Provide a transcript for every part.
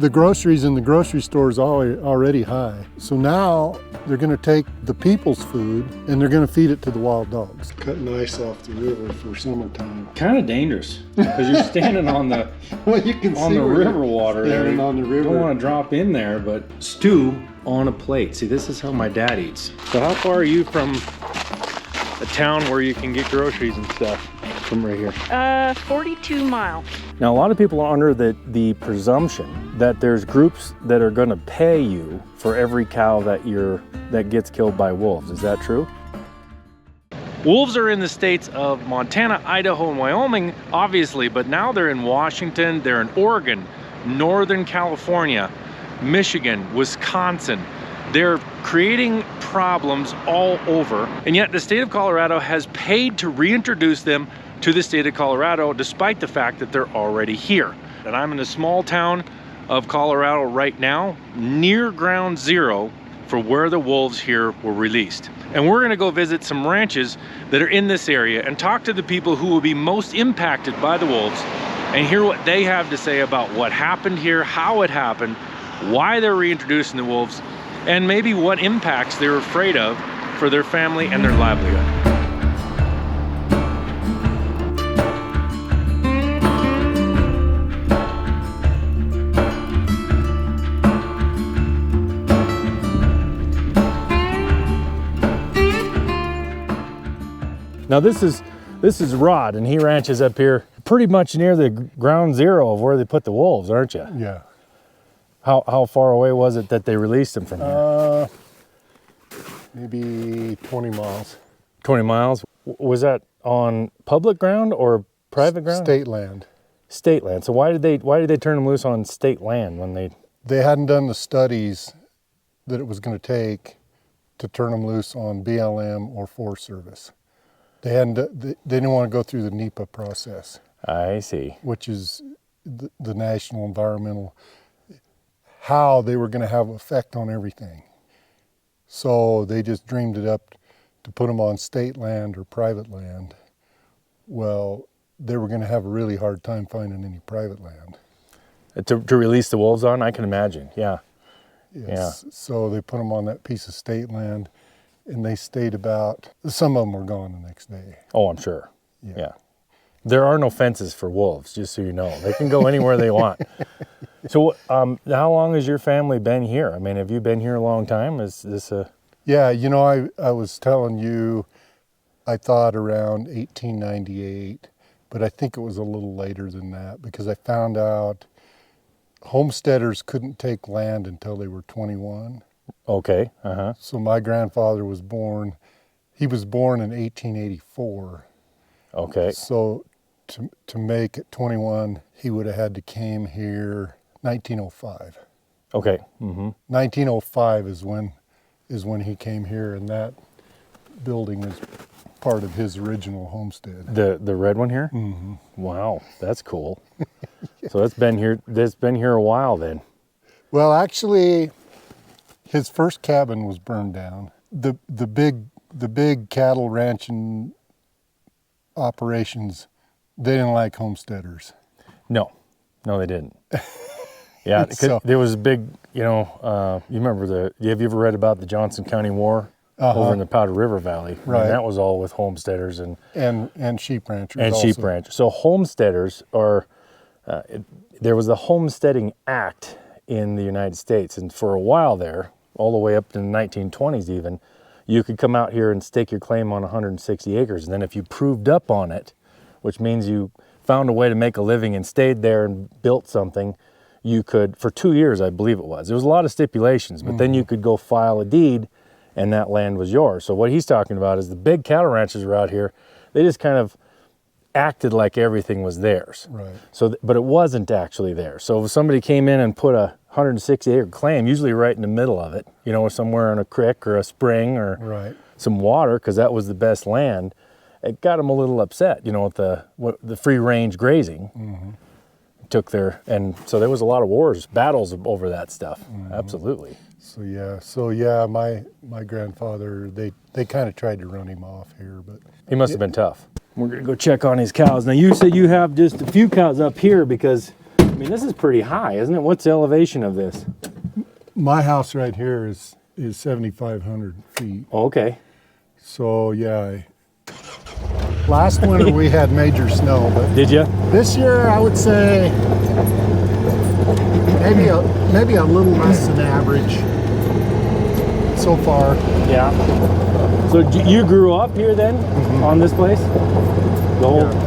The groceries in the grocery store is already high. So now they're going to take the people's food and they're going to feed it to the wild dogs. Cutting ice off the river for summertime. Kind of dangerous because you're standing on the Well, you can on see the river water. Standing on the river. Don't want to drop in there, but stew on a plate. See, this is how my dad eats. So how far are you from a town where you can get groceries and stuff from right here? 42 miles. Now, a lot of people are under the presumption that there's groups that are going to pay you for every cow that gets killed by wolves. Is that true? Wolves are in the states of Montana, Idaho, and Wyoming, obviously, but now they're in Washington, they're in Oregon, Northern California, Michigan, Wisconsin. They're creating problems all over, and yet the state of Colorado has paid to reintroduce them to the state of Colorado, despite the fact that they're already here. And I'm in a small town of Colorado right now, near ground zero for where the wolves here were released. And we're gonna go visit some ranches that are in this area and talk to the people who will be most impacted by the wolves and hear what they have to say about what happened here, how it happened, why they're reintroducing the wolves, and maybe what impacts they're afraid of for their family and their livelihood. Now this is Rod, and he ranches up here pretty much near the ground zero of where they put the wolves, aren't you? Yeah. How far away was it that they released them from here? Maybe 20 miles. 20 miles. Was that on public ground or private ground? State land. State land. So why did they turn them loose on state land when they? They hadn't done the studies that it was going to take to turn them loose on BLM or Forest Service. They didn't want to go through the NEPA process. I see. Which is the national environmental, how they were going to have effect on everything. So they just dreamed it up to put them on state land or private land. Well, they were going to have a really hard time finding any private land. To release the wolves on, I can imagine, yeah. Yes. Yeah. So they put them on that piece of state land, and they stayed some of them were gone the next day. Oh, I'm sure, yeah. There are no fences for wolves, just so you know. They can go anywhere they want. So how long has your family been here? I mean, have you been here a long time? Is this a... Yeah, you know, I was telling you, I thought around 1898, but I think it was a little later than that because I found out homesteaders couldn't take land until they were 21. Okay, So my grandfather was born, he was born in 1884. Okay. So to make it 21, he would have had to came here 1905. Okay. 1905 is when he came here, and that building is part of his original homestead. The red one here? Mm-hmm. Wow, that's cool. So it's been here a while then. Well, actually, his first cabin was burned down. The big cattle ranching operations, they didn't like homesteaders. No, they didn't. Yeah, So, there was a big, you remember have you ever read about the Johnson County War over in the Powder River Valley? Right. And that was all with homesteaders and sheep ranchers. And also. sheep ranchers. So homesteaders are, there was the Homesteading Act in the United States, and for a while there, all the way up to the 1920s even, you could come out here and stake your claim on 160 acres, and then if you proved up on it, which means you found a way to make a living and stayed there and built something, you could, for 2 years, I believe it was. There was a lot of stipulations, but then you could go file a deed and that land was yours. So what he's talking about is the big cattle ranches are out here. They just kind of acted like everything was theirs. Right. So, but it wasn't actually theirs. So if somebody came in and put a 160 acre claim, usually right in the middle of it, somewhere in a creek or a spring or some water, because that was the best land, it got them a little upset, with the free range grazing. Mm-hmm. Took and so there was a lot of battles over that stuff. Mm-hmm. Absolutely. So yeah, my grandfather, they kind of tried to run him off here, but he must have been tough. We're gonna go check on his cows. Now you said you have just a few cows up here because mean, this is pretty high, isn't it? What's the elevation of this? My house right here is 7,500 feet. Okay. So yeah, last winter we had major snow, but Did you? this year I would say maybe a little less than average so far. Yeah. So you grew up here then, on this place?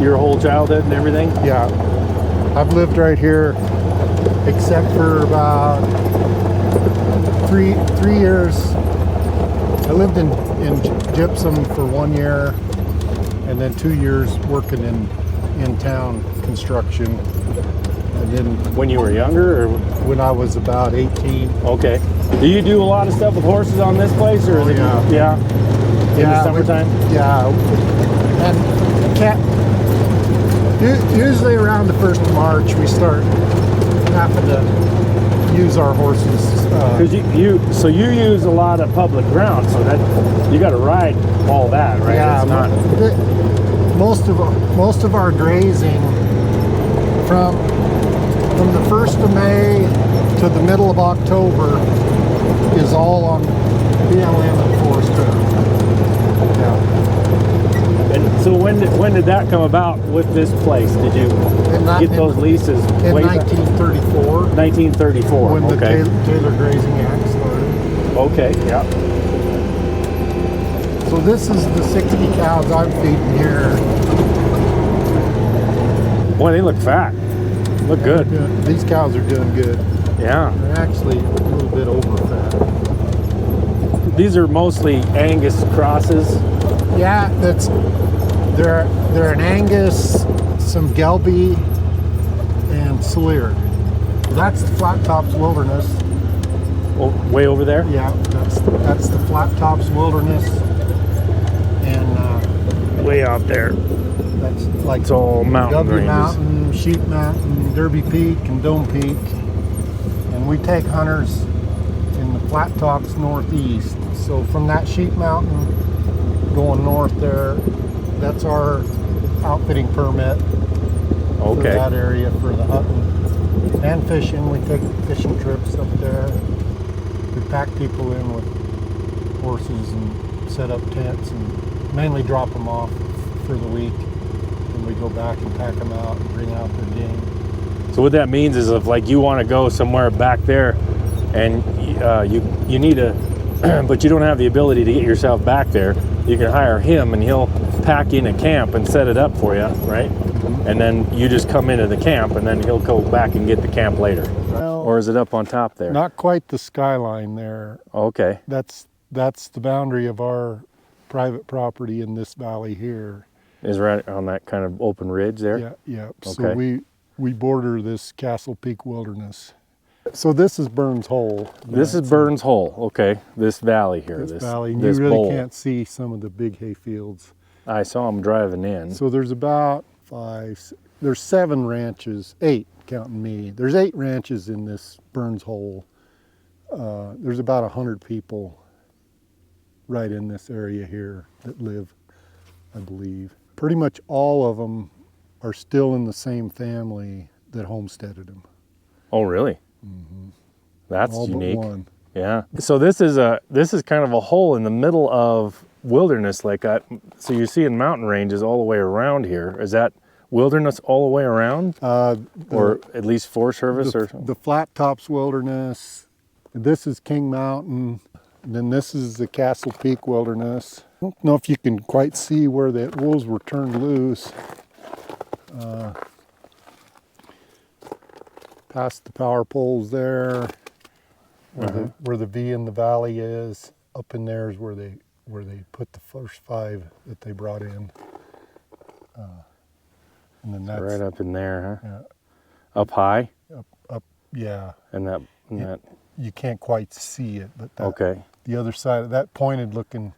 Your whole childhood and everything? Yeah, I've lived right here except for about three years. I lived in gypsum for 1 year, and then 2 years working in town construction. And then When you were younger, or? when I was about 18. Okay. Do you do a lot of stuff with horses on this place, or is it? Yeah. Yeah. In the summertime? Yeah, and usually around the 1st of March we start having to use our horses. Because you use a lot of public ground, so that you got to ride all that, right? Yeah, It's not. most of our grazing from the 1st of May to the middle of October is all on BLM and Forest Trail. Yeah. And so when did that come about with this place? Did you get those leases In way back? 1934, 1934. when the Okay. Taylor Grazing Act started. Okay. Yeah. So this is the 60 cows I'm feeding here. Boy, they look fat. Look good. These cows are doing good. Yeah. They're actually a little bit over fat. These are mostly Angus crosses. Yeah, they're an Angus, some Gelby, and Salier. That's the Flat Tops Wilderness. Oh, way over there. Yeah, that's the Flat Tops Wilderness, and Way out there. that's like It's all mountain W ranges. Mountain, Sheep Mountain, Derby Peak, and Dome Peak. And we take hunters in the Flat Tops northeast. So from that Sheep Mountain going north there, that's our outfitting permit for Okay. that area for the hunting and fishing. We take fishing trips up there. We pack people in with horses and set up tents and mainly drop them off for the week. And we go back and pack them out and bring out their game. So what that means is if like you want to go somewhere back there and you need a but you don't have the ability to get yourself back there, you can hire him and he'll pack in a camp and set it up for you, right? And then you just come into the camp and then he'll go back and get the camp later. Well, Or is it up on top there? not quite the skyline there. Okay. That's the boundary of our private property in this valley here. Is right on that kind of open ridge there? Yeah, yeah. So Okay. we border this Castle Peak Wilderness. So this is Burns Hole. This is Burns Hole, okay. This valley here. This valley. And this you really bowl. can't see some of the big hay fields. I saw them driving in. So there's about there's 7 ranches, 8 counting me. There's 8 ranches in this Burns Hole. There's about 100 people right in this area here that live, I believe. Pretty much all of them are still in the same family that homesteaded them. Oh, really? That's All unique. but one. Yeah. So this is kind of a hole in the middle of wilderness, like so you're seeing mountain ranges all the way around here. Is that wilderness all the way around, or at least Forest Service, or the Flat Tops Wilderness. This is King Mountain. And then this is the Castle Peak Wilderness. I don't know if you can quite see where the wolves were turned loose. Past the power poles there, where the V in the valley is. Up in there is where they put the first 5 that they brought in. And then that's right up in there, huh? Yeah. Up high, up, yeah. and that. You can't quite see it, but that, Okay. the other side of that pointed looking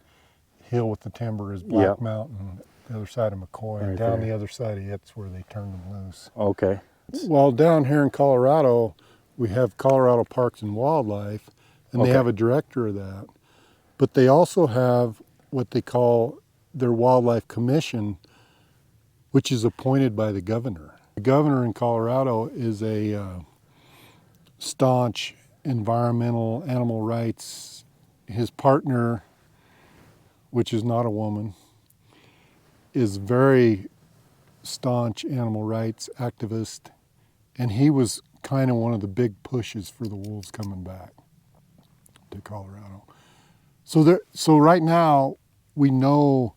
hill with the timber is Black Yep. Mountain. The other side of McCoy. Right And down there. the other side of it's where they turned them loose. Okay. Well, down here in Colorado, we have Colorado Parks and Wildlife, and Okay. they have a director of that. But they also have what they call their Wildlife Commission, which is appointed by the governor. The governor in Colorado is a staunch environmental animal rights. His partner, which is not a woman, is very staunch animal rights activist, and he was kind of one of the big pushes for the wolves coming back to Colorado. So right now we know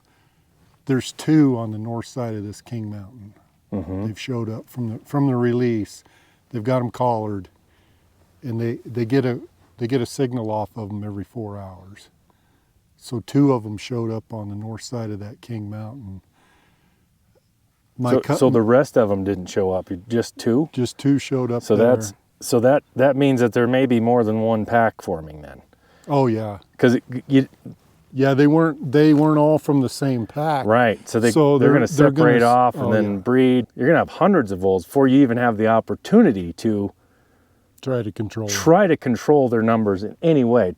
there's 2 on the north side of this King Mountain. They've showed up from the release. They've got them collared, and they get a signal off of them every 4 hours. So 2 of them showed up on the north side of that King Mountain. So the rest of them didn't show up. Just 2. Just 2 showed up. So there. that means that there may be more than one pack forming then. Oh yeah. Because yeah, they weren't all from the same pack. Right. So they're going to separate off and then breed. You're going to have hundreds of wolves before you even have the opportunity to try to control their numbers in any way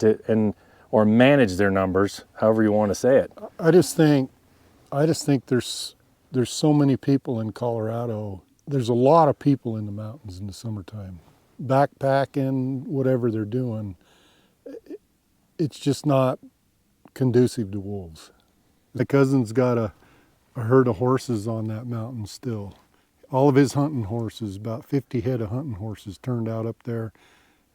or manage their numbers, however you want to say it. I just think there's so many people in Colorado. There's a lot of people in the mountains in the summertime, backpacking, whatever they're doing. It's just not conducive to wolves. My cousin's got a herd of horses on that mountain still. All of his hunting horses, about 50 head of hunting horses, turned out up there.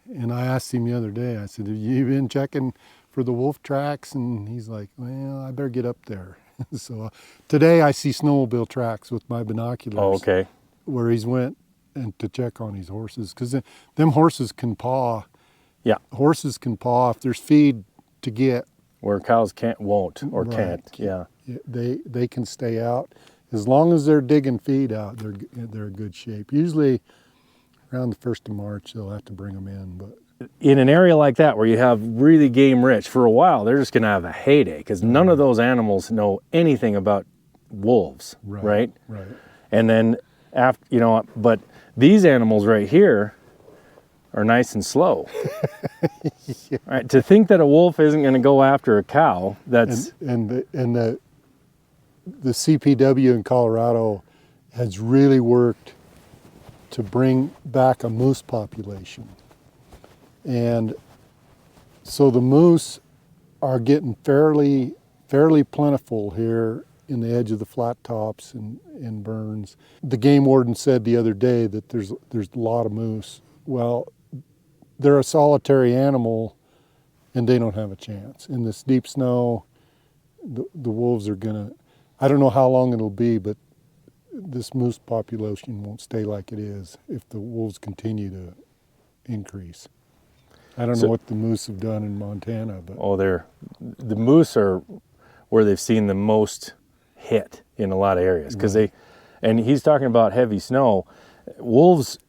And I asked him the other day, I said, have you been checking for the wolf tracks? And he's like, well, I better get up there. So today I see snowmobile tracks with my binoculars. Oh, okay. Where he's went and to check on his horses, because them horses can paw. Yeah. Horses can paw if there's feed to get. Where cows won't or Right. can't. Yeah. They can stay out as long as they're digging feed out. They're in good shape. Usually around the 1st of March they'll have to bring them in, but. In an area like that where you have really game rich, for a while they're just going to have a heyday because none of those animals know anything about wolves, right? Right. And then after, but these animals right here are nice and slow. Yeah. Right? To think that a wolf isn't going to go after a cow, that's and the CPW in Colorado has really worked to bring back a moose population. And so the moose are getting fairly plentiful here in the edge of the flat tops and burns. The game warden said the other day that there's a lot of moose. Well, they're a solitary animal and they don't have a chance. In this deep snow, the wolves are gonna, I don't know how long it'll be, but this moose population won't stay like it is if the wolves continue to increase. I don't know what the moose have done in Montana, but the moose are where they've seen the most hit in a lot of areas because and he's talking about heavy snow. Wolves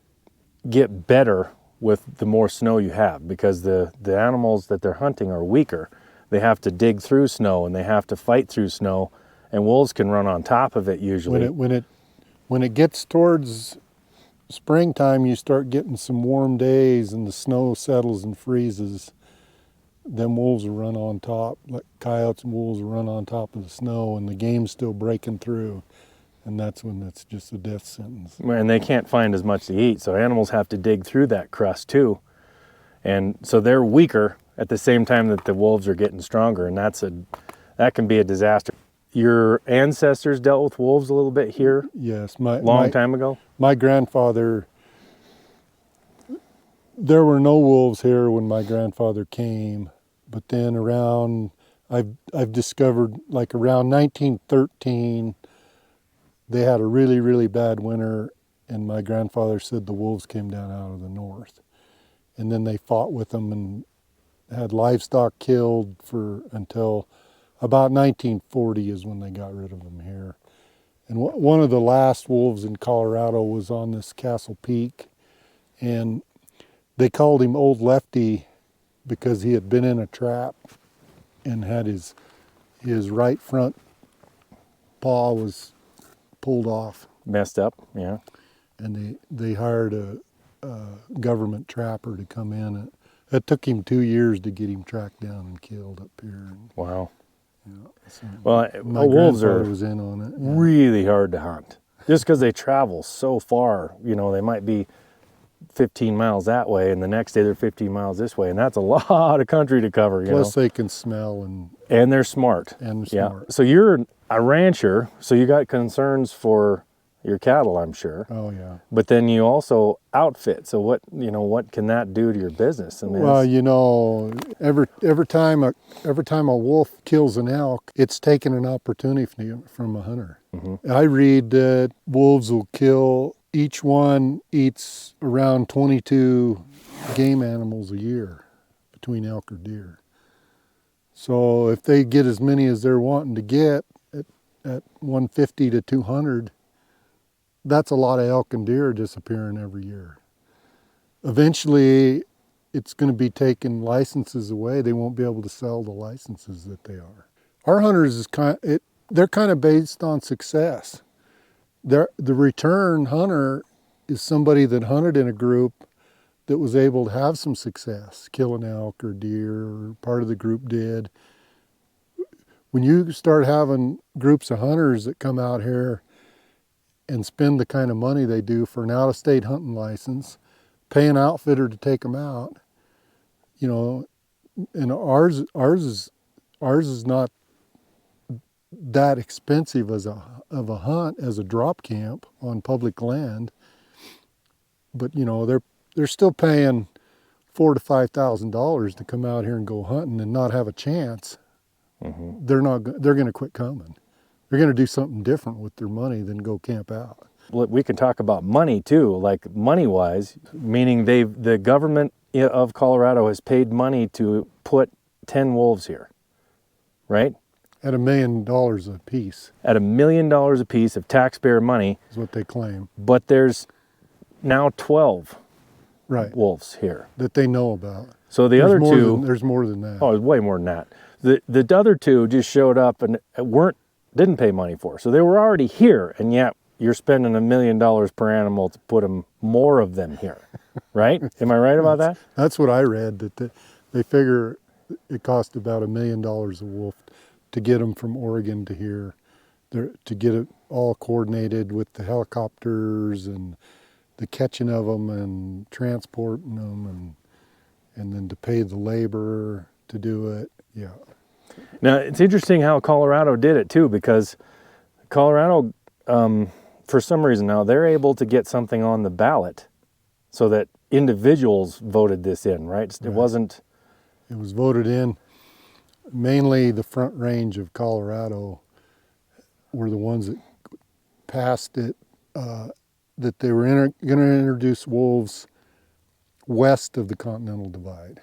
get better with the more snow you have because the animals that they're hunting are weaker. They have to dig through snow and they have to fight through snow, and wolves can run on top of it usually. When it gets towards springtime, you start getting some warm days and the snow settles and freezes. Them wolves will run on top, like coyotes and wolves will run on top of the snow, and the game's still breaking through, and that's when it's just a death sentence. And they can't find as much to eat, so animals have to dig through that crust too. And so they're weaker at the same time that the wolves are getting stronger, and that can be a disaster. Your ancestors dealt with wolves a little bit here? Yes. Long time ago? My grandfather, there were no wolves here when my grandfather came, but then I've discovered like around 1913, they had a really, really bad winter, and my grandfather said the wolves came down out of the north. And then they fought with them and had livestock killed until about 1940 is when they got rid of them here. And one of the last wolves in Colorado was on this Castle Peak, and they called him Old Lefty because he had been in a trap and had his right front paw was pulled off. Messed up, yeah. And they hired a government trapper to come in. It took him 2 years to get him tracked down and killed up here. Wow. Yeah, so Well, my wolves grandfather are was in on it. really hard to hunt. Just because they travel so far, they might be 15 miles that way, and the next day they're 15 miles this way, and that's a lot of country to cover. Plus, they can smell and they're smart. And yeah. smart. So you're a rancher, so you got concerns for your cattle, I'm sure. Oh yeah. But then you also outfit. So what can that do to your business? I mean, well, every time a wolf kills an elk, it's taking an opportunity from a hunter. Mm-hmm. I read that wolves will kill. Each one eats around 22 game animals a year between elk or deer. So if they get as many as they're wanting to get at 150 to 200, that's a lot of elk and deer disappearing every year. Eventually, it's going to be taking licenses away. They won't be able to sell the licenses that they are. Our hunters they're kind of based on success. The return hunter is somebody that hunted in a group that was able to have some success, kill an elk or deer, or part of the group did. When you start having groups of hunters that come out here and spend the kind of money they do for an out-of-state hunting license, pay an outfitter to take them out, and ours is not that expensive of a hunt as a drop camp on public land, but they're still paying $4,000 to $5,000 to come out here and go hunting and not have a chance. Mm-hmm. They're going to quit coming. They're going to do something different with their money than go camp out. We can talk about money too, like money-wise, meaning the government of Colorado has paid money to put 10 wolves here, right? At $1 million a piece. At $1 million a piece of taxpayer money. Is what they claim. But there's now 12 wolves here. That they know about. So the other two... There's more than that. Oh, it's way more than that. The other two just showed up and didn't pay money for. So they were already here, and yet you're spending $1 million per animal to put more of them here, right? Am I right about that? That's what I read, that they figure it cost about $1 million a wolf to get them from Oregon to here, to get it all coordinated with the helicopters and the catching of them and transporting them and then to pay the labor to do it. Yeah. Now, it's interesting how Colorado did it too, because Colorado, for some reason now, they're able to get something on the ballot so that individuals voted this in, right? It wasn't... It was voted in. Mainly the Front Range of Colorado were the ones that passed it, that they were going to introduce wolves west of the Continental Divide.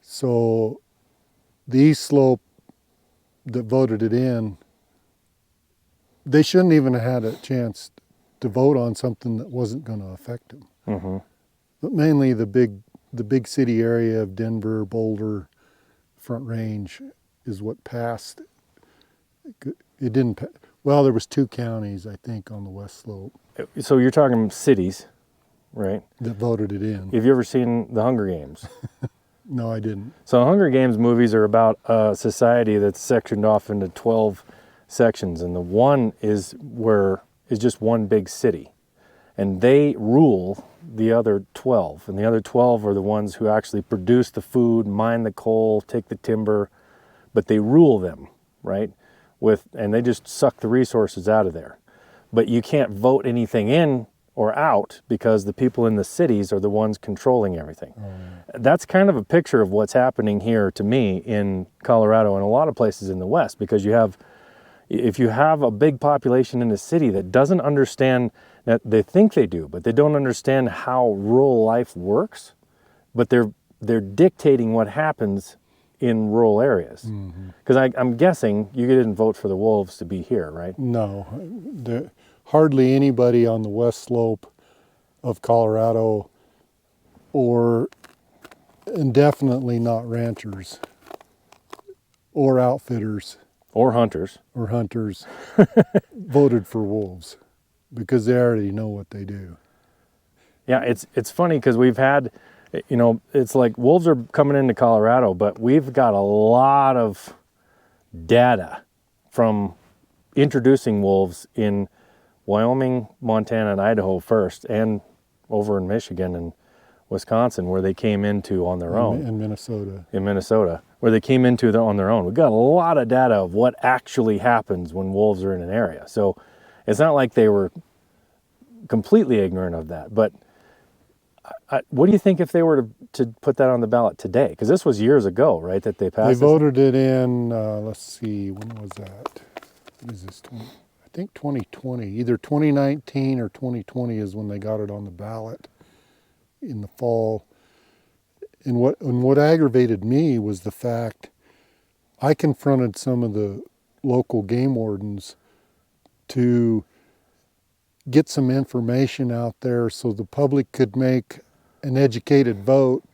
So the East Slope that voted it in, they shouldn't even have had a chance to vote on something that wasn't going to affect them. Mm-hmm. But mainly the big city area of Denver, Boulder, Front Range is what passed. It didn't. Well, there was 2 counties, I think, on the West Slope. So you're talking cities, right? That voted it in. Have you ever seen The Hunger Games? No, I didn't. So Hunger Games movies are about a society that's sectioned off into 12 sections, and the one is just one big city, and they rule the other 12, and the other 12 are the ones who actually produce the food, mine the coal, take the timber, but they rule them, right? And they just suck the resources out of there. But you can't vote anything in or out because the people in the cities are the ones controlling everything. That's kind of a picture of what's happening here to me in Colorado and a lot of places in the West, because if you have a big population in a city that doesn't understand, that they think they do, but they don't understand how rural life works, but they're dictating what happens in rural areas. Because I'm guessing you didn't vote for the wolves to be here, right? No, hardly anybody on the West Slope of Colorado, and definitely not ranchers or outfitters or hunters voted for wolves because they already know what they do. Yeah, it's funny because we've had, it's like wolves are coming into Colorado, but we've got a lot of data from introducing wolves in Wyoming, Montana, and Idaho first, and over in Michigan and Wisconsin, where they came into on their own. In Minnesota. In Minnesota, where they came into on their own. We've got a lot of data of what actually happens when wolves are in an area. So it's not like they were completely ignorant of that. But what do you think if they were to put that on the ballot today? Because this was years ago, right, that they passed They this? voted it in, let's see, when was that? What is this, I think 2020. Either 2019 or 2020 is when they got it on the ballot in the fall. And what aggravated me was the fact I confronted some of the local game wardens to get some information out there so the public could make an educated vote.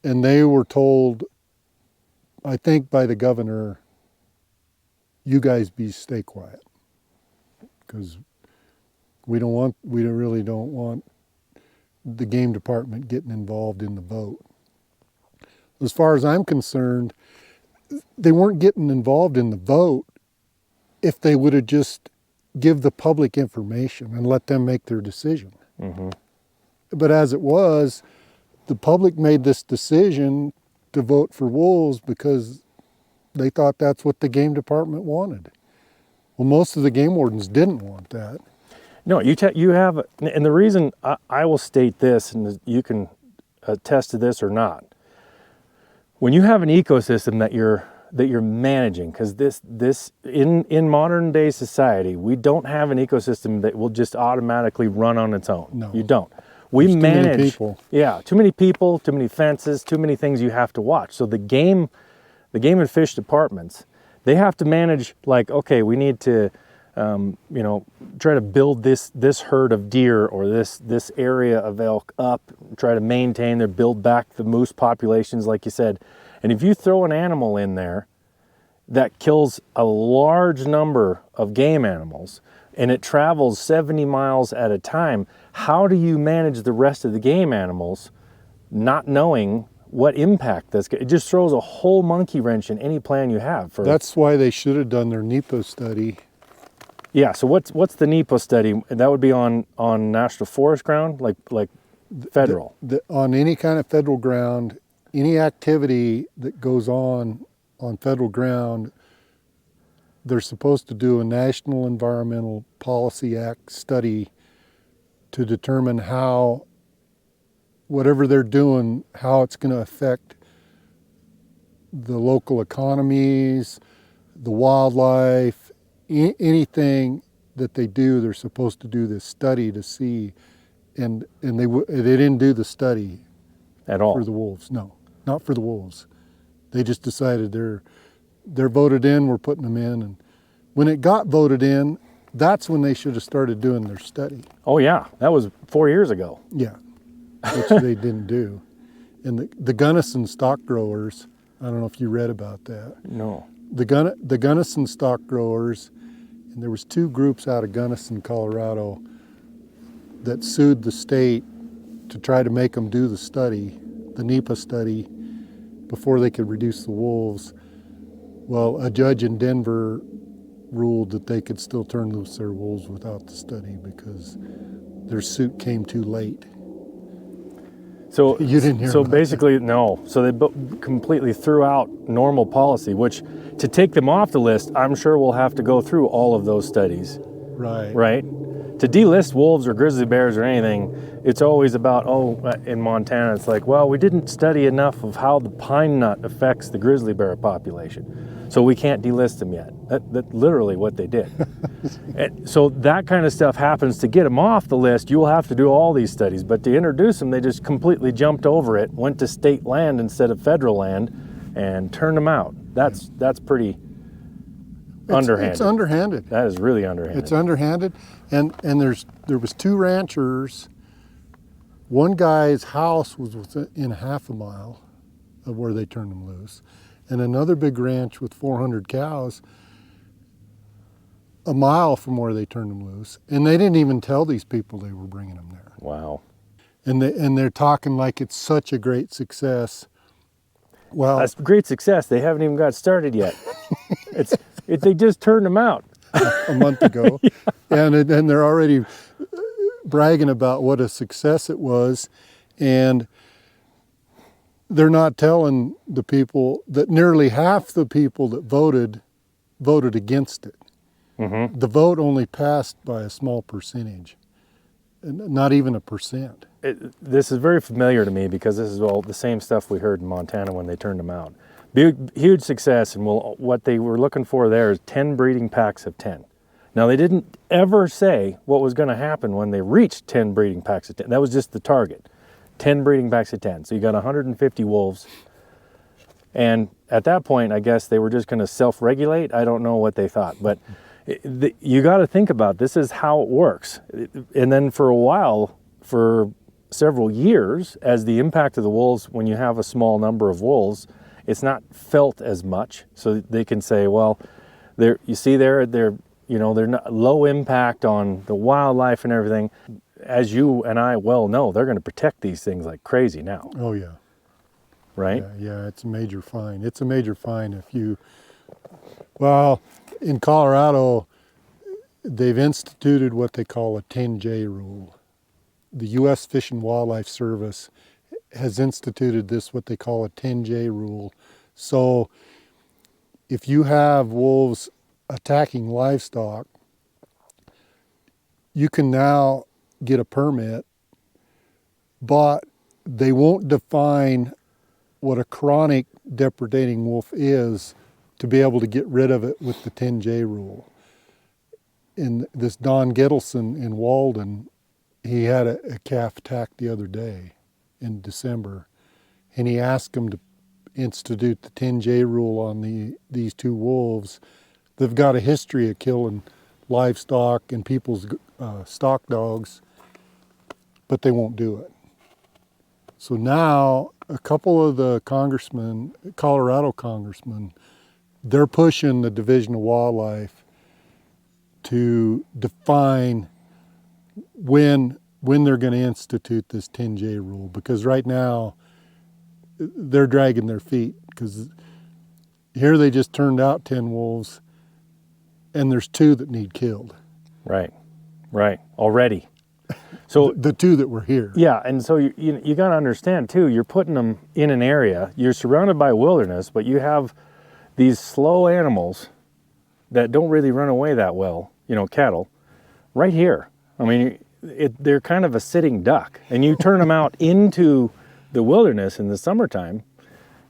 And they were told, I think by the governor, you guys stay quiet, because we really don't want the game department getting involved in the vote. As far as I'm concerned, they weren't getting involved in the vote if they would have just give the public information and let them make their decision. Mm-hmm. But as it was, the public made this decision to vote for wolves because they thought that's what the game department wanted. Well, most of the game wardens didn't want that. No, you have, and the reason I will state this, and you can attest to this or not. When you have an ecosystem that you're managing, because this in modern day society, we don't have an ecosystem that will just automatically run on its own. No. You don't. We There's manage. too many people. Yeah, too many people, too many fences, too many things you have to watch. So the game and fish departments, they have to manage, like, okay, we need to try to build this herd of deer or this area of elk up, try to maintain or build back the moose populations, like you said. And if you throw an animal in there that kills a large number of game animals and it travels 70 miles at a time, how do you manage the rest of the game animals not knowing what impact that's going to? It just throws a whole monkey wrench in any plan you have. That's why they should have done their NEPA study. Yeah, so what's the NEPA study? That would be on national forest ground, like federal? On any kind of federal ground, any activity that goes on federal ground, they're supposed to do a National Environmental Policy Act study to determine how whatever they're doing, how it's going to affect the local economies, the wildlife, anything that they do. They're supposed to do this study to see, and they didn't do the study At all? for the wolves. No, not for the wolves. They just decided they're voted in, we're putting them in. And when it got voted in, that's when they should have started doing their study. Oh yeah, that was 4 years ago. Yeah, which they didn't do. And the Gunnison stock growers, I don't know if you read about that. No. The Gunnison stock growers, and there was 2 groups out of Gunnison, Colorado, that sued the state to try to make them do the study, the NEPA study, before they could reduce the wolves. Well, a judge in Denver ruled that they could still turn loose their wolves without the study because their suit came too late. So You didn't hear So about basically, no. So they completely threw out normal policy, which to take them off the list, I'm sure we'll have to go through all of those studies, Right. right? To delist wolves or grizzly bears or anything, it's always about, in Montana, it's like, well, we didn't study enough of how the pine nut affects the grizzly bear population, so we can't delist them yet. That's literally what they did. And so that kind of stuff happens. To get them off the list, you will have to do all these studies, but to introduce them, they just completely jumped over it, went to state land instead of federal land, and turned them out. That's pretty underhanded. It's underhanded. That is really underhanded. It's underhanded, and there was 2 ranchers. One guy's house was within half a mile of where they turned them loose, and another big ranch with 400 cows a mile from where they turned them loose, and they didn't even tell these people they were bringing them there. Wow. And they're talking like it's such a great success. Well, That's great success. They haven't even got started yet. They just turned them out. a month ago, and they're already bragging about what a success it was, and they're not telling the people that nearly half the people that voted against it. Mm-hmm. The vote only passed by a small percentage, not even a percent. This is very familiar to me because this is all the same stuff we heard in Montana when they turned them out. Big, huge success, and what they were looking for there is 10 breeding packs of 10. Now, they didn't ever say what was going to happen when they reached 10 breeding packs of 10. That was just the target, 10 breeding packs of 10. So you got 150 wolves. And at that point, I guess they were just going to self-regulate. I don't know what they thought, but you got to think about this is how it works. And then for a while, for several years, as the impact of the wolves, when you have a small number of wolves, it's not felt as much. So they can say, well, they're not low impact on the wildlife and everything. As you and I well know, they're going to protect these things like crazy now. Oh yeah. Right? Yeah, it's a major fine. It's a major fine if you, well, in Colorado, they've instituted what they call a 10J rule. The U.S. Fish and Wildlife Service has instituted this, what they call a 10J rule. So if you have wolves attacking livestock, you can now get a permit, but they won't define what a chronic depredating wolf is to be able to get rid of it with the 10J rule. In this Don Gettleson in Walden, he had a calf attacked the other day in December, and he asked them to institute the 10J rule on these two wolves. They've got a history of killing livestock and people's stock dogs, but they won't do it. So now a couple of the congressmen, Colorado congressmen, they're pushing the Division of Wildlife to define when they're going to institute this 10J rule, because right now they're dragging their feet, because here they just turned out 10 wolves and there's 2 that need killed. Right, already. So the 2 that were here. Yeah, and so you got to understand too, you're putting them in an area, you're surrounded by wilderness, but you have these slow animals that don't really run away that well, cattle, right here. I mean, they're kind of a sitting duck, and you turn them out into the wilderness in the summertime,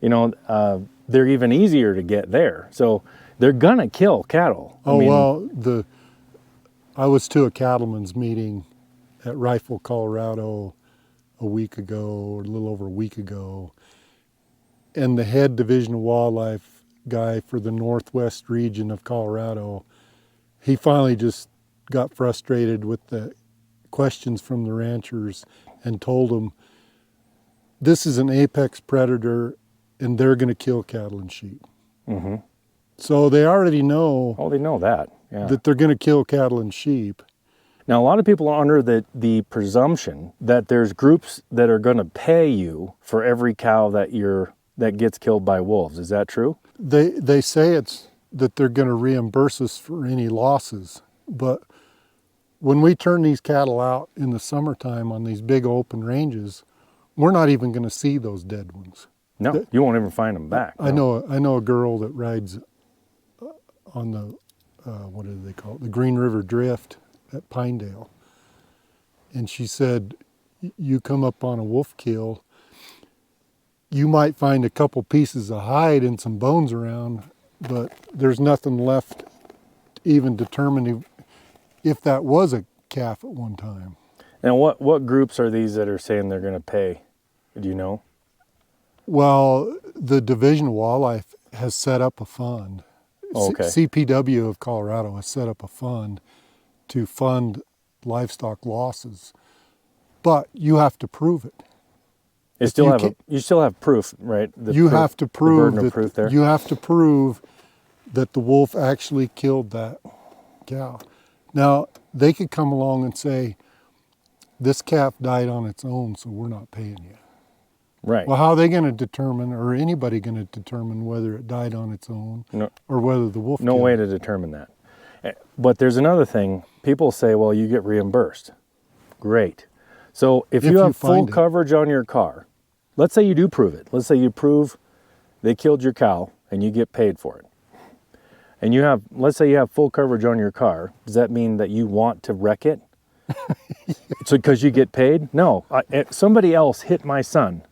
they're even easier to get there. So they're gonna kill cattle. I was to a cattlemen's meeting at Rifle, Colorado a week ago, or a little over a week ago, and the head Division of Wildlife guy for the Northwest region of Colorado, he finally just got frustrated with the questions from the ranchers and told them, this is an apex predator and they're going to kill cattle and sheep. Mm-hmm. So they already know. Oh, they know that. Yeah. That they're going to kill cattle and sheep. Now, a lot of people are under the presumption that there's groups that are going to pay you for every cow that gets killed by wolves. Is that true? They say it's that they're going to reimburse us for any losses, but when we turn these cattle out in the summertime on these big open ranges, we're not even going to see those dead ones. No, you won't even find them back. No. I know a girl that rides on the what do they call it? The Green River Drift at Pinedale. And she said, you come up on a wolf kill, you might find a couple pieces of hide and some bones around, but there's nothing left even determining if that was a calf at one time. Now, what groups are these that are saying they're going to pay? Do you know? Well, the Division of Wildlife has set up a fund. Oh, okay. CPW of Colorado has set up a fund to fund livestock losses, but you have to prove it. You still have proof, right? You have to prove the burden of proof there. You have to prove that the wolf actually killed that cow. Now, they could come along and say, this calf died on its own, so we're not paying you. Right. Well, how are they going to determine, or anybody going to determine whether it died on its own, or whether the wolf No killed way it? to determine that. But there's another thing. People say, well, you get reimbursed. Great. So if you you have full find it. coverage on your car, let's say you do prove it. Let's say you prove they killed your cow and you get paid for it. And let's say you have full coverage on your car. Does that mean that you want to wreck it? So because you get paid? No. Somebody else hit my son,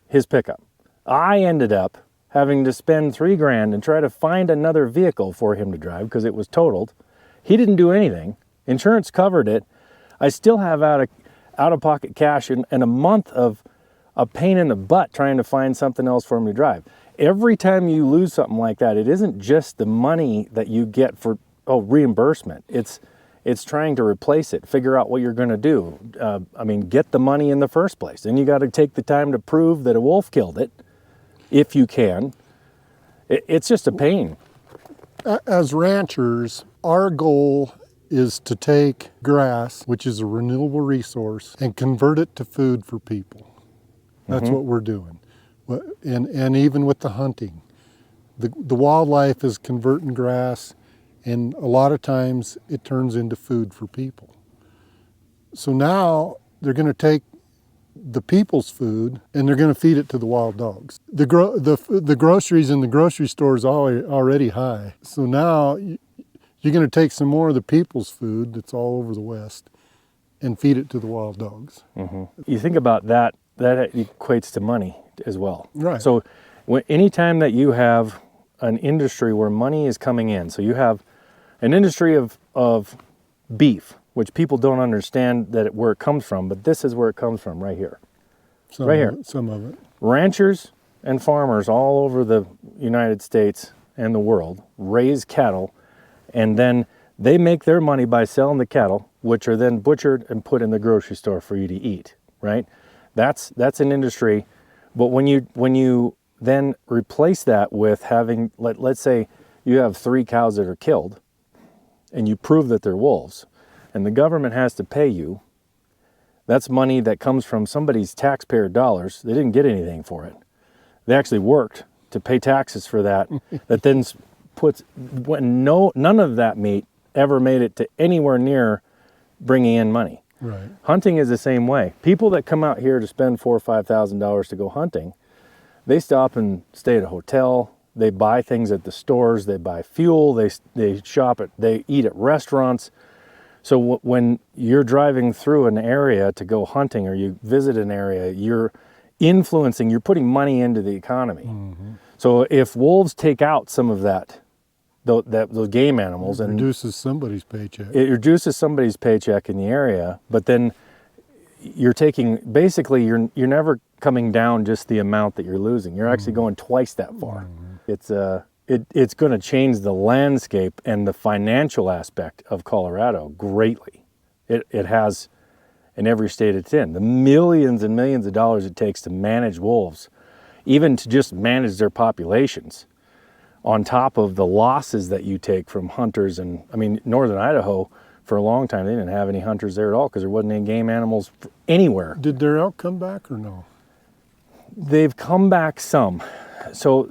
his pickup. I ended up having to spend $3,000 and try to find another vehicle for him to drive because it was totaled. He didn't do anything. Insurance covered it. I still have out-of-pocket cash and a month of a pain in the butt trying to find something else for him to drive. Every time you lose something like that, it isn't just the money that you get for reimbursement. It's trying to replace it, figure out what you're going to do. Get the money in the first place. Then you got to take the time to prove that a wolf killed it, if you can. It's just a pain. As ranchers, our goal is to take grass, which is a renewable resource, and convert it to food for people. That's what we're doing. And even with the hunting, the wildlife is converting grass, and a lot of times it turns into food for people. So now they're going to take the people's food and they're going to feed it to the wild dogs. The groceries in the grocery store is already high. So now you're going to take some more of the people's food that's all over the West and feed it to the wild dogs. You think about that equates to money as well. Right. So anytime that you have an industry where money is coming in, so you have an industry of beef, which people don't understand where it comes from, but this is where it comes from right here. Some of it. Ranchers and farmers all over the United States and the world raise cattle, and then they make their money by selling the cattle, which are then butchered and put in the grocery store for you to eat, right? That's an industry. But when you then replace that with having, let's say you have 3 cows that are killed and you prove that they're wolves and the government has to pay you, that's money that comes from somebody's taxpayer dollars. They didn't get anything for it. They actually worked to pay taxes for that. That then none of that meat ever made it to anywhere near bringing in money. Right. Hunting is the same way. People that come out here to spend $4,000 or $5,000 to go hunting, they stop and stay at a hotel. They buy things at the stores. They buy fuel. They shop they eat at restaurants. So when you're driving through an area to go hunting or you visit an area, you're putting money into the economy. So if wolves take out some of those game animals, It reduces somebody's paycheck. it reduces somebody's paycheck in the area, but then you're never coming down just the amount that you're losing. You're actually going twice that far. It's going to change the landscape and the financial aspect of Colorado greatly. It has in every state it's in. The millions and millions of dollars it takes to manage wolves, even to just manage their populations, on top of the losses that you take from hunters. And northern Idaho, for a long time, they didn't have any hunters there at all because there wasn't any game animals anywhere. Did their elk come back or no? They've come back some. So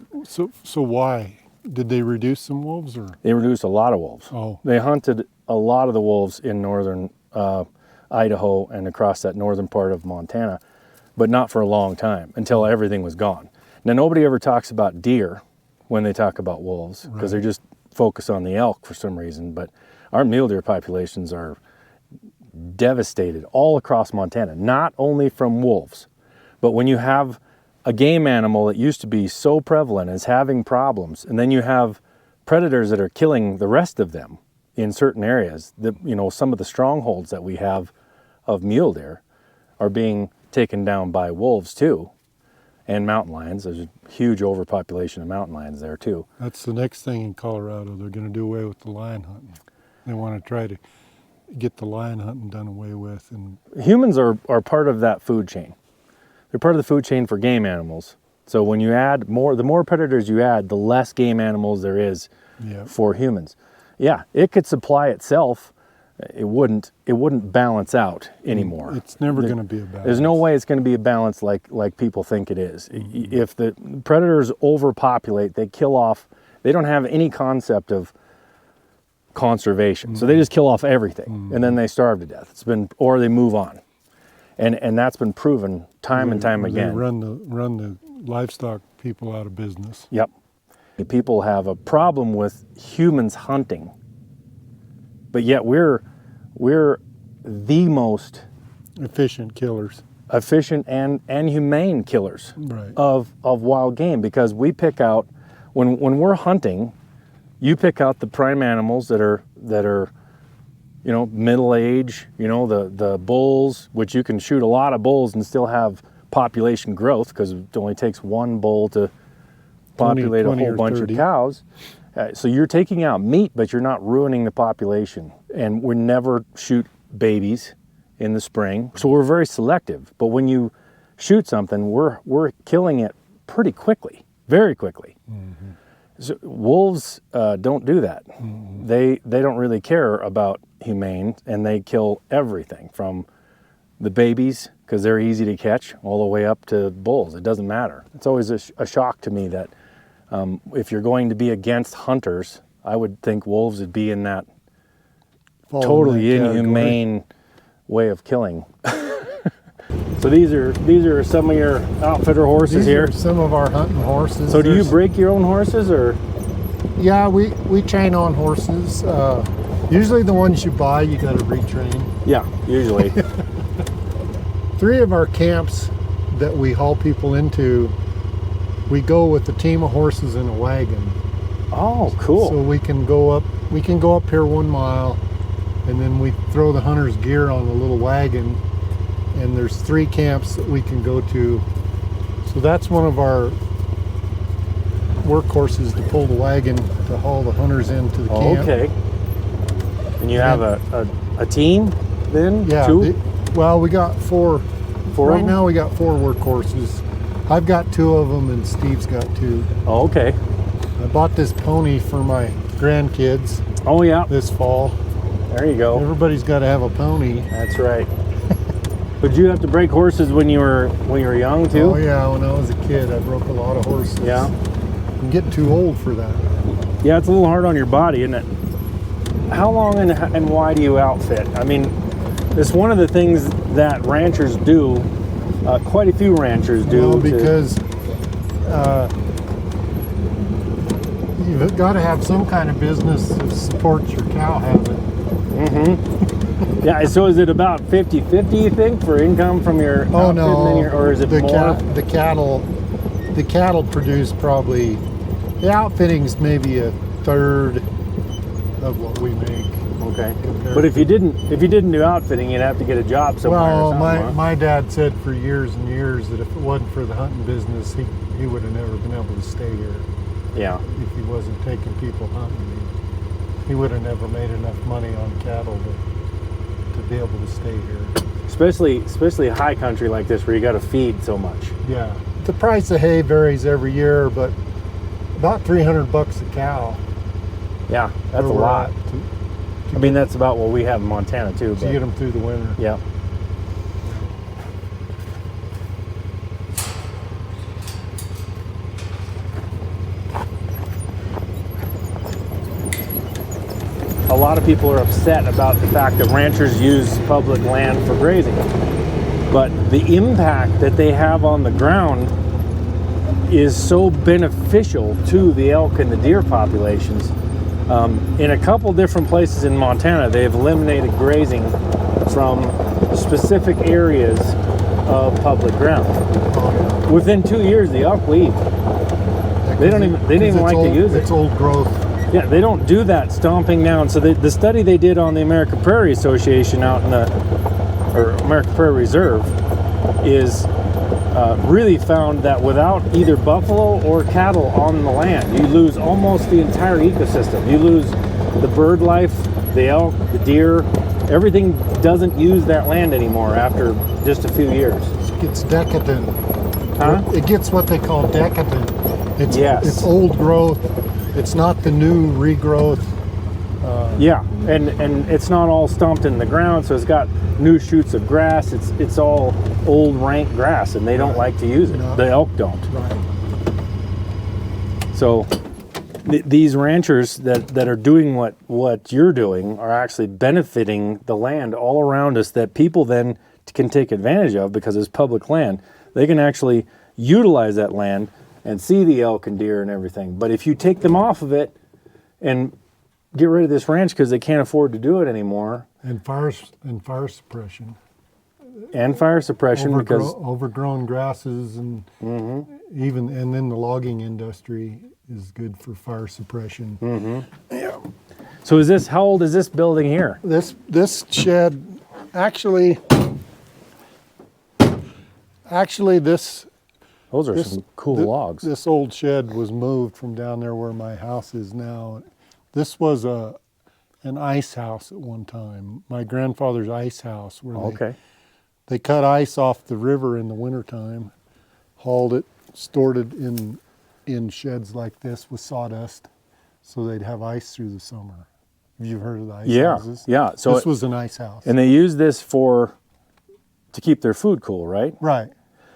why? Did they reduce some wolves or? they reduced a lot of wolves. Oh. They hunted a lot of the wolves in northern Idaho and across that northern part of Montana, but not for a long time, until everything was gone. Now, nobody ever talks about deer when they talk about wolves, because they just focus on the elk for some reason, but our mule deer populations are devastated all across Montana, not only from wolves, but when you have a game animal that used to be so prevalent is having problems, and then you have predators that are killing the rest of them in certain areas. Some of the strongholds that we have of mule deer are being taken down by wolves too, and mountain lions. There's a huge overpopulation of mountain lions there too. That's the next thing in Colorado. They're going to do away with the lion hunting. They want to try to get the lion hunting done away with. And humans are part of that food chain. They're part of the food chain for game animals. So when you add the more predators you add, the less game animals there is for humans. Yeah, it could supply itself. It wouldn't balance out anymore. It's never going to be a balance. There's no way it's going to be a balance like people think it is. If the predators overpopulate, they kill off. They don't have any concept of conservation. So they just kill off everything and then they starve to death. Or they move on. And that's been proven time and time again. They run the livestock people out of business. Yep. People have a problem with humans hunting, but yet we're the most efficient killers, efficient and humane killers right, of wild game, because we pick out when we're hunting, you pick out the prime animals that are middle age, the bulls, which you can shoot a lot of bulls and still have population growth, because it only takes one bull to populate 20 a whole bunch 30. of cows. So you're taking out meat, but you're not ruining the population. And we never shoot babies in the spring. So we're very selective. But when you shoot something, we're killing it pretty quickly, very quickly. Mm-hmm. So wolves don't do that. Mm-hmm. They don't really care about humane, and they kill everything from the babies, because they're easy to catch, all the way up to bulls. It doesn't matter. It's always a shock to me that if you're going to be against hunters, I would think wolves would be in that totally inhumane way of killing. So these are some of your outfitter horses These here. are some of our hunting horses. So do you break your own horses, or? Yeah, we train on horses. Usually the ones you buy, you got to retrain. Yeah, usually. 3 of our camps that we haul people into, we go with a team of horses in a wagon. Oh, cool. So we can go up here 1 mile, and then we throw the hunter's gear on a little wagon, and there's 3 camps that we can go to. So that's one of our workhorses, to pull the wagon to haul the hunters into the camp. Okay. And you have a team then? Yeah. 2? Well, we got 4. 4 Right of them? now we got 4 workhorses. I've got 2 of them, and Steve's got 2. Oh, okay. I bought this pony for my grandkids Oh, yeah. this fall. There you go. Everybody's got to have a pony. That's right. But you have to break horses when you were young too? Oh yeah, when I was a kid, I broke a lot of horses. Yeah. I'm getting too old for that. Yeah, it's a little hard on your body, isn't it? How long and why do you outfit? I mean, it's one of the things that ranchers do. Quite a few ranchers do. Well, because you've got to have some kind of business that supports your cow habit. Mm-hmm. Yeah, so is it about 50-50, you think, for income from your Oh outfit, no, and then or is it more? The cattle produce probably, the outfitting's maybe a third of what we make. Okay. But if you didn't do outfitting, you'd have to get a job somewhere. Well, or something, huh? my dad said for years and years that if it wasn't for the hunting business, he would have never been able to stay here. Yeah. If he wasn't taking people hunting, he would have never made enough money on cattle to be able to stay here. Especially high country like this, where you got to feed so much. Yeah. The price of hay varies every year, but about $300 a cow. Yeah, that's a where we're lot. at I mean, that's about what we have in Montana too. to get them through the winter. Yeah. A lot of people are upset about the fact that ranchers use public land for grazing. But the impact that they have on the ground is so beneficial to the elk and the deer populations. In a couple different places in Montana, they've eliminated grazing from specific areas of public ground. Within 2 years, the elk leave. They didn't even like to use it. It's old growth. Yeah, they don't do that stomping down. So the study they did on the American Prairie Association out in or American Prairie Reserve is really found that without either buffalo or cattle on the land, you lose almost the entire ecosystem. You lose the bird life, the elk, the deer. Everything doesn't use that land anymore after just a few years. It gets decadent. Huh? It gets what they call decadent. Yes. It's old growth. It's not the new regrowth. Yeah, and it's not all stomped in the ground, so it's got new shoots of grass. It's all old rank grass, and they don't like to use it. No. The elk don't. Right. So these ranchers that are doing what you're doing are actually benefiting the land all around us that people then can take advantage of because it's public land. They can actually utilize that land and see the elk and deer and everything. But if you take them off of it and get rid of this ranch because they can't afford to do it anymore, And fire suppression. and fire suppression because Overgrown grasses and and then the logging industry is good for fire suppression. Yeah. so how old is this building here? This shed, actually this Those are some cool logs. This old shed was moved from down there where my house is now. This was an ice house at one time. My grandfather's ice house, where they cut ice off the river in the wintertime, hauled it, stored it in sheds like this with sawdust, so they'd have ice through the summer. Have you heard of the ice houses? Yeah. So this was an ice house. And they use this to keep their food cool, right? Right.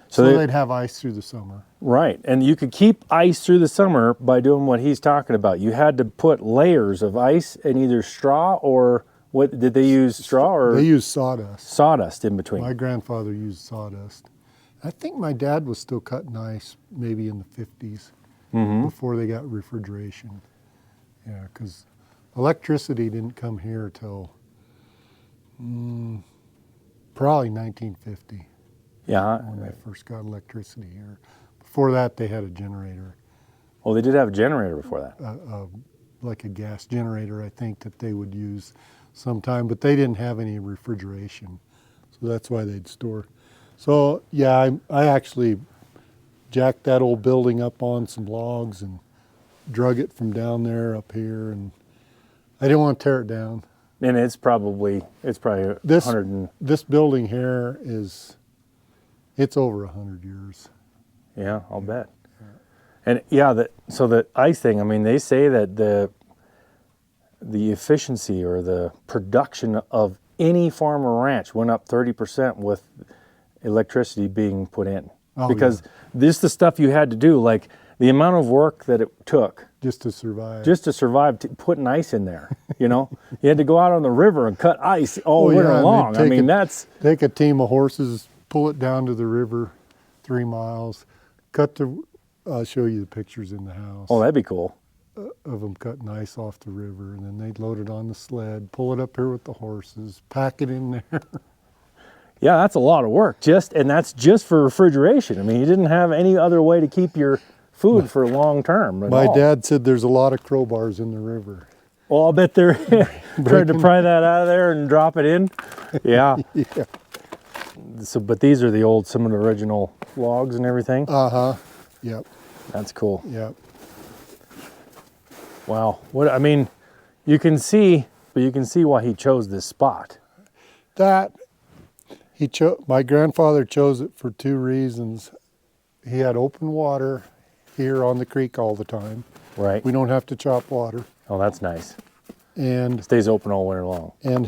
So they'd have ice through the summer. Right. And you could keep ice through the summer by doing what he's talking about. You had to put layers of ice in either straw or what did they use? Straw or they used sawdust. Sawdust in between. My grandfather used sawdust. I think my dad was still cutting ice maybe in the 50s before they got refrigeration. Yeah, because electricity didn't come here till probably 1950. Yeah. When they first got electricity here. Before that, they had a generator. Well, they did have a generator before that. Like a gas generator, I think, that they would use sometime, but they didn't have any refrigeration. So that's why they'd store. So, yeah, I actually jacked that old building up on some logs and drug it from down there up here, and I didn't want to tear it down. And it's probably 100 and... This building here it's over 100 years. Yeah, I'll bet. And so the ice thing, I mean, they say that the efficiency or the production of any farm or ranch went up 30% with electricity being put in. Because this is the stuff you had to do, like the amount of work that it took. Just to survive. Putting ice in there, you know? You had to go out on the river and cut ice all winter long. Take a team of horses, pull it down to the river 3 miles, I'll show you the pictures in the house. Oh, that'd be cool. Of them cutting ice off the river, and then they'd load it on the sled, pull it up here with the horses, pack it in there. Yeah, that's a lot of work. And that's just for refrigeration. I mean, you didn't have any other way to keep your food for long term. My dad said there's a lot of crowbars in the river. Well, I'll bet they're trying to pry that out of there and drop it in. Yeah. Yeah. So, but these are some of the original logs and everything. Yep. That's cool. Yep. Wow. You can see why he chose this spot. My grandfather chose it for 2 reasons. He had open water here on the creek all the time. Right. We don't have to chop water. Oh, that's nice. And it stays open all winter long. And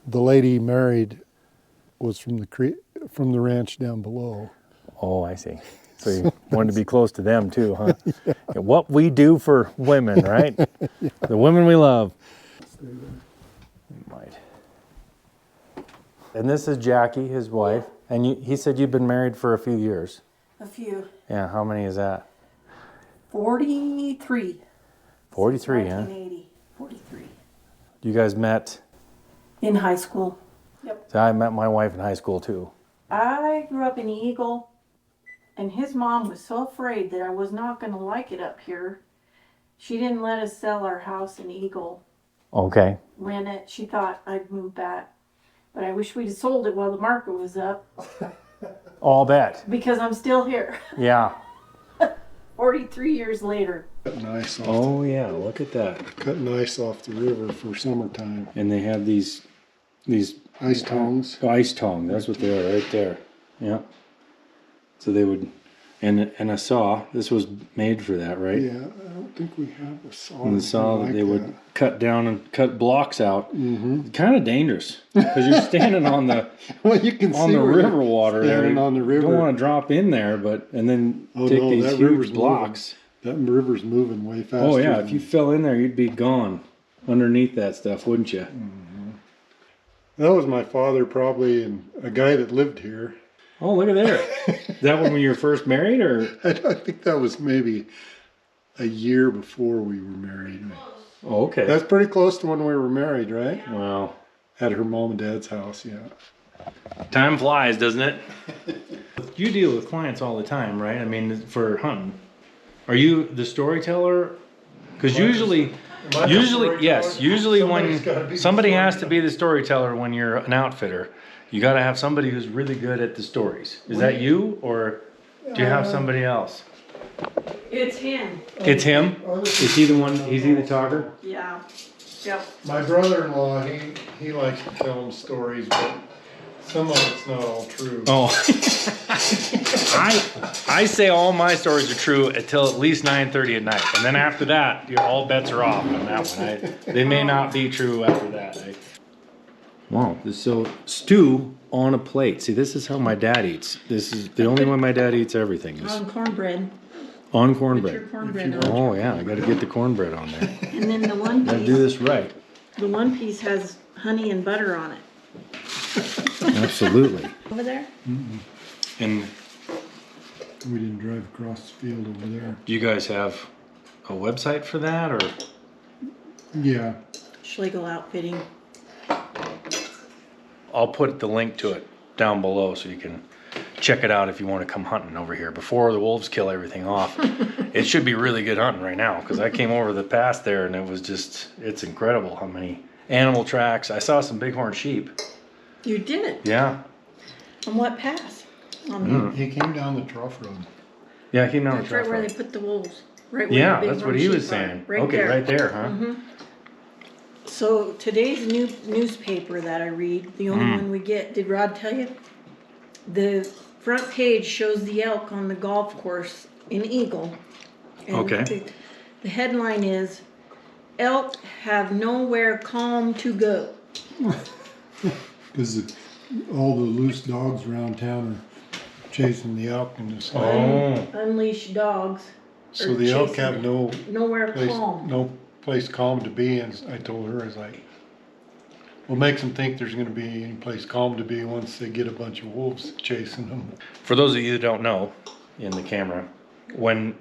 the lady he married was from the ranch down below. Oh, I see. So you wanted to be close to them too, huh? Yeah. What we do for women, right? Yeah. The women we love. Might. And this is Jackie, his wife. And he said you've been married for a few years. A few. Yeah, how many is that? 43. 43, huh? 1980. 43. You guys met? In high school. Yep. So I met my wife in high school too. I grew up in Eagle, and his mom was so afraid that I was not going to like it up here. She didn't let us sell our house in Eagle. Okay. Rent it. She thought I'd move back. But I wish we'd have sold it while the market was up. I'll bet. Because I'm still here. Yeah. 43 years later. Cutting ice off. Oh yeah, look at that. Cutting ice off the river for summertime. And they have these ice tongs. Ice tongs. That's what they are right there. Yeah. So they would, and a saw. This was made for that, right? Yeah, I don't think we have a saw. And the saw that they would cut down and cut blocks out. Mm-hmm. Kind of dangerous because you're standing on the river water there. On the river. You don't want to drop in there, and then take these huge blocks. That river's moving way faster. Oh yeah, if you fell in there, you'd be gone underneath that stuff, wouldn't you? That was my father, probably, and a guy that lived here. Oh, look at there. Is that when you were first married, or? I think that was maybe a year before we were married. Oh, okay. That's pretty close to when we were married, right? Wow. At her mom and dad's house, yeah. Time flies, doesn't it? You deal with clients all the time, right? I mean, for hunting. Are you the storyteller? Because usually yes, usually when somebody has to be the storyteller when you're an outfitter, you got to have somebody who's really good at the stories. Is that you, or do you have somebody else? It's him. It's him? Is he the one, is he the talker? Yeah. Yep. My brother-in-law, he likes to tell them stories, but some of it's not all true. Oh. I say all my stories are true until at least 9:30 at night. And then after that, all bets are off on that one. They may not be true after that. Wow. So stew on a plate. See, this is how my dad eats. This is the only way my dad eats everything. Is On cornbread. on Put your cornbread. cornbread on. Oh yeah, I got to get the cornbread on there. And then the one Got to do piece, this right. the one piece has honey and butter on it. Absolutely. Over there? And We didn't drive across the field over there. do you guys have a website for that, or? Yeah. Schlegel Outfitting. I'll put the link to it down below so you can check it out if you want to come hunting over here before the wolves kill everything off. It should be really good hunting right now, because I came over the pass there and it was just, it's incredible how many animal tracks. I saw some bighorn sheep. You did? Yeah. On what pass? On He came down the trough road. Yeah, I came down That's the right trough where road. they put the wolves. Right where Yeah, the that's what bighorn he was sheep saying. are. Right Okay, there. right there, huh? So today's newspaper that I read, the only one we get, did Rod tell you? The front page shows the elk on the golf course in Eagle. And Okay. The headline is, "Elk have nowhere calm to go." Because all the loose dogs around town are chasing the elk in the sky. Oh. Unleashed dogs. So are the elk chasing have it. no Nowhere place, calm. no place calm to be. And I told her, I was like, what makes them think there's going to be any place calm to be once they get a bunch of wolves chasing them? For those of you that don't know, in the camera, when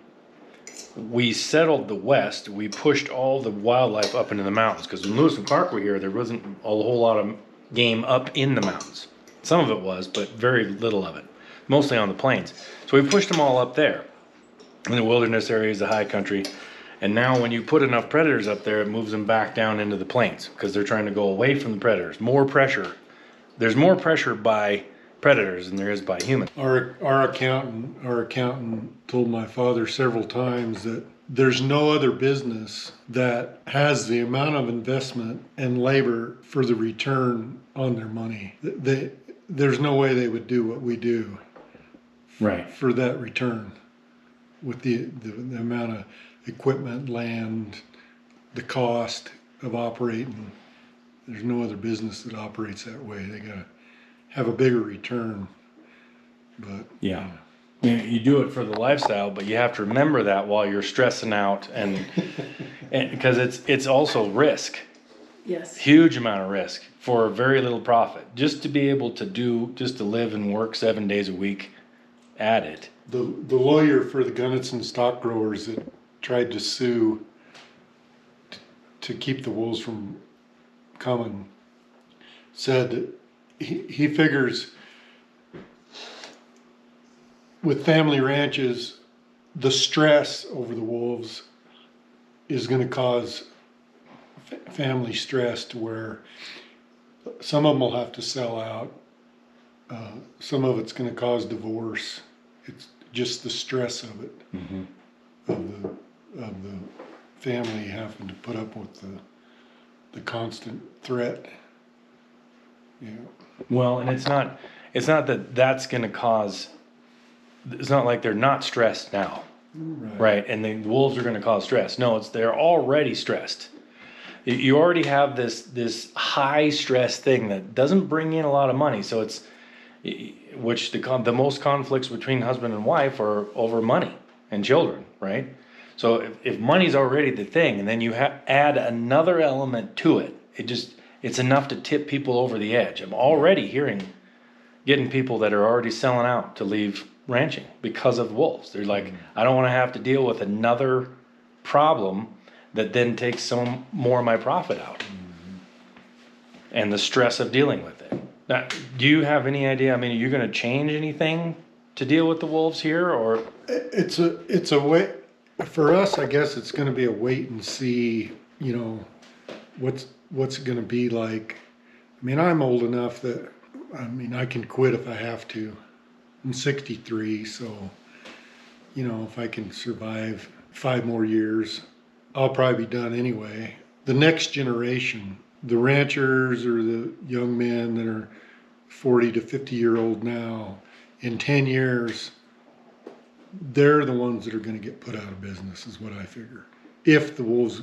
we settled the West, we pushed all the wildlife up into the mountains, because when Lewis and Clark were here, there wasn't a whole lot of game up in the mountains. Some of it was, but very little of it, mostly on the plains. So we pushed them all up there in the wilderness areas, the high country. And now when you put enough predators up there, it moves them back down into the plains, because they're trying to go away from the predators. More pressure. There's more pressure by predators than there is by humans. Our accountant told my father several times that there's no other business that has the amount of investment and labor for the return on their money. There's no way they would do what we do Right. for that return, with the amount of equipment, land, the cost of operating. There's no other business that operates that way. They gotta have a bigger return. But Yeah. You do it for the lifestyle, but you have to remember that while you're stressing out, and because it's also risk, Yes. huge amount of risk for very little profit. Just to be able to live and work 7 days a week at it. the lawyer for the Gunnison stock growers that tried to sue to keep the wolves from coming said that he figures with family ranches, the stress over the wolves is going to cause family stress to where some of them will have to sell out. Some of it's going to cause divorce. It's just the stress of it, of the family having to put up with the constant threat. Yeah. Well, and it's not that that's going to cause. It's not like they're not stressed now, right? And the wolves are going to cause stress. No, they're already stressed. You already have this high stress thing that doesn't bring in a lot of money. So it's which the most conflicts between husband and wife are over money and children, right? So if money's already the thing, and then you add another element to it, it's enough to tip people over the edge. I'm already getting people that are already selling out to leave ranching because of wolves. They're like, I don't want to have to deal with another problem that then takes some more of my profit out. And the stress of dealing with it. Now, do you have any idea? I mean, are you going to change anything to deal with the wolves here, or? It's a way, for us, I guess it's gonna be a wait and see, you know, what's it gonna be like. I mean, I'm old enough that, I mean, I can quit if I have to. I'm 63, so, you know, if I can survive 5 more years, I'll probably be done anyway. The next generation, the ranchers or the young men that are 40 to 50-year-old now, in 10 years, they're the ones that are going to get put out of business, is what I figure. If the wolves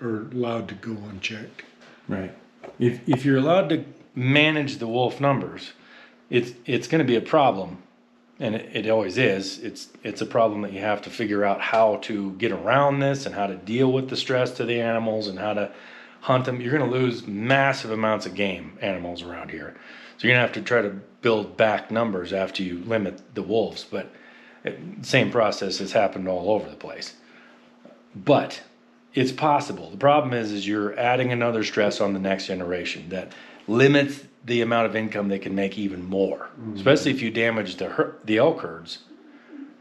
are allowed to go unchecked. Right. If you're allowed to manage the wolf numbers, it's going to be a problem, and it always is. It's a problem that you have to figure out how to get around this and how to deal with the stress to the animals and how to hunt them. You're going to lose massive amounts of game animals around here. So you're going to have to try to build back numbers after you limit the wolves, but same process has happened all over the place. But it's possible. The problem is you're adding another stress on the next generation that limits the amount of income they can make even more, especially if you damage the elk herds,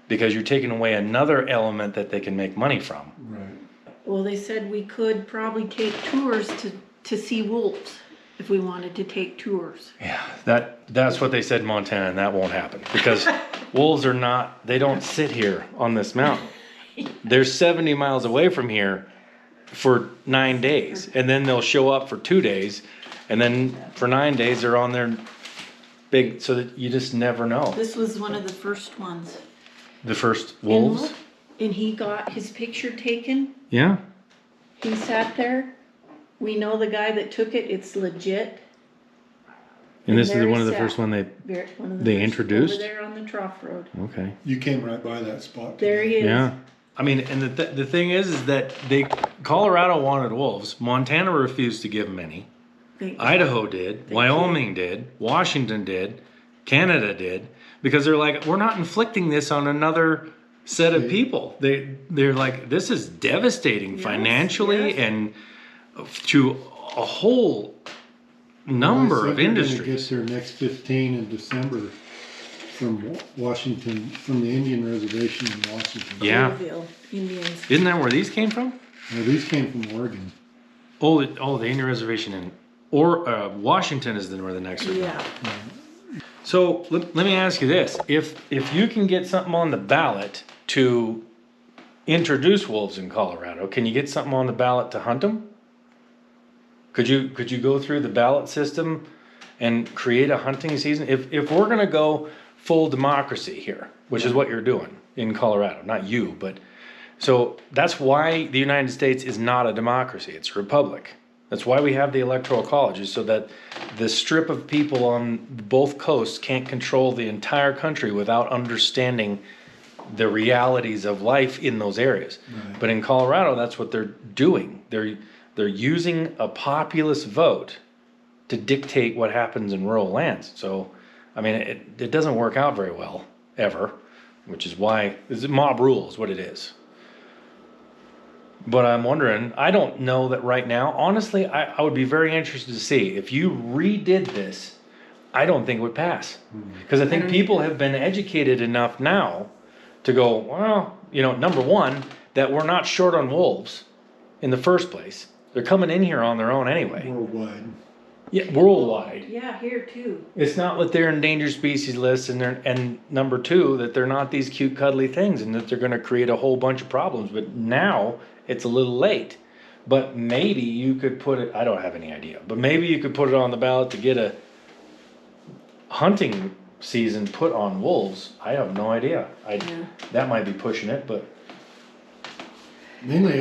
because you're taking away another element that they can make money from. Right. Well, they said we could probably take tours to see wolves if we wanted to take tours. Yeah, that's what they said in Montana, and that won't happen because wolves they don't sit here on this mountain. They're 70 miles away from here for 9 days, and then they'll show up for 2 days, and then for 9 days they're on their big, so that you just never know. This was one of the first ones. The first wolves? And he got his picture taken. Yeah. He sat there. We know the guy that took it. It's legit. And this is there one he of the sat. first one they One of the they first introduced? over there on the trough road. Okay. You came right by that spot. There he is. Yeah. I mean, and the thing is that Colorado wanted wolves. Montana refused to give them any. Idaho did. Wyoming did. Washington did. Canada did. Because they're like, we're not inflicting this on another set of people. They're like, this is devastating financially and to a whole number of industries. They're going to get their next 15 in December from Washington, from the Indian reservation in Washington. Yeah. Louisville Indians. Isn't that where these came from? No, these came from Oregon. Oh, the Indian reservation in Washington is where the next are. Yeah. So let me ask you this: if you can get something on the ballot to introduce wolves in Colorado, can you get something on the ballot to hunt them? Could you go through the ballot system and create a hunting season? If we're gonna go full democracy here, which is what you're doing in Colorado, not you, but so that's why the United States is not a democracy; it's a republic. That's why we have the electoral colleges, so that the strip of people on both coasts can't control the entire country without understanding the realities of life in those areas. Right. But in Colorado, that's what they're doing. They're using a populist vote to dictate what happens in rural lands. So, I mean, it doesn't work out very well, ever, which is why mob rule is what it is. But I'm wondering, I don't know that right now. Honestly, I would be very interested to see if you redid this. I don't think it would pass, because I think people have been educated enough now to go, well, number one, that we're not short on wolves in the first place. They're coming in here on their own anyway. Worldwide. Yeah, worldwide. Yeah, here too. It's not that they're endangered species list, and number two, that they're not these cute cuddly things, and that they're going to create a whole bunch of problems. But now it's a little late. But maybe you could put it, I don't have any idea, but maybe you could put it on the ballot to get a hunting season put on wolves. I have no idea. That might be pushing it, but mainly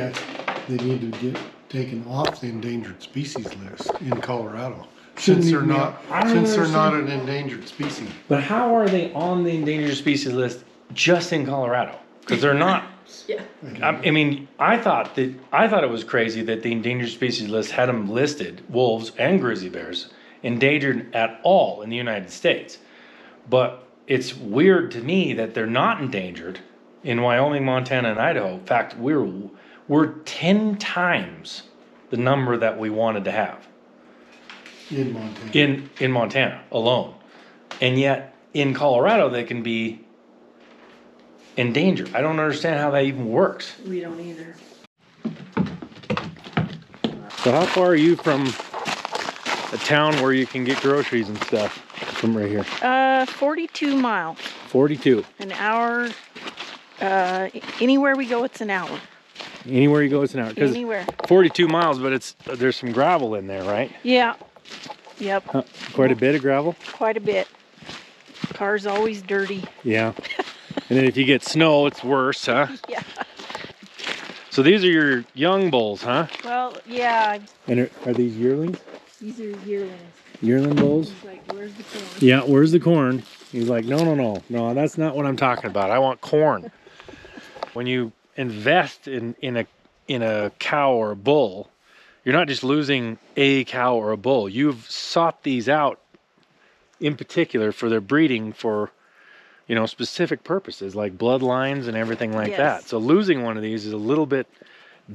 they need to get taken off the endangered species list in Colorado, since they're not an endangered species. But how are they on the endangered species list just in Colorado? because they're not. Yeah. I mean, I thought it was crazy that the endangered species list had them listed, wolves and grizzly bears, endangered at all in the United States. But it's weird to me that they're not endangered in Wyoming, Montana, and Idaho. In fact, we're 10 times the number that we wanted to have In Montana. in Montana alone. And yet in Colorado they can be endangered. I don't understand how that even works. We don't either. So how far are you from a town where you can get groceries and stuff from right here? 42 miles. 42. An hour. Anywhere we go, it's an hour. Anywhere you go, it's an hour. 'Cause Anywhere. 42 miles, but there's some gravel in there, right? Yeah. Yep. Huh, quite a bit of gravel? Quite a bit. Car's always dirty. Yeah. And then if you get snow, it's worse, huh? Yeah. So these are your young bulls, huh? Well, yeah. And are these yearlings? These are yearlings. Yearling bulls? He's like, where's the corn? Yeah, where's the corn? He's like, no, that's not what I'm talking about. I want corn. When you invest in a cow or a bull, you're not just losing a cow or a bull. You've sought these out in particular for their breeding for, specific purposes like bloodlines and everything like that. So losing one of these is a little bit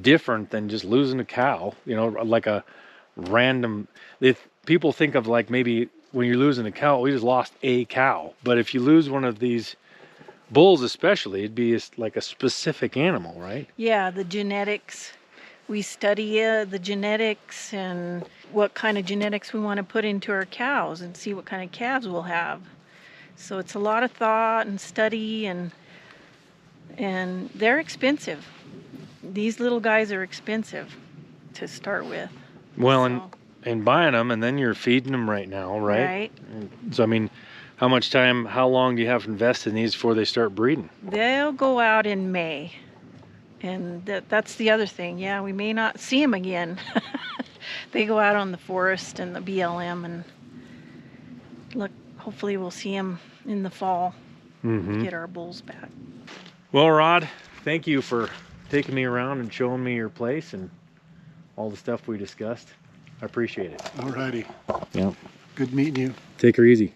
different than just losing a cow, like a random. If people think of like maybe when you're losing a cow, we just lost a cow. But if you lose one of these bulls especially, it'd be like a specific animal, right? Yeah, the genetics. We study the genetics and what kind of genetics we want to put into our cows and see what kind of calves we'll have. So it's a lot of thought and study, and they're expensive. These little guys are expensive to start with. Well, and buying them, and then you're feeding them right now, right? Right. So I mean, how long do you have to invest in these before they start breeding? They'll go out in May. And that's the other thing. Yeah, we may not see them again. They go out on the forest and the BLM, and look, hopefully we'll see them in the fall. Get our bulls back. Well, Rod, thank you for taking me around and showing me your place and all the stuff we discussed. I appreciate it. All righty. Yeah. Good meeting you. Take her easy.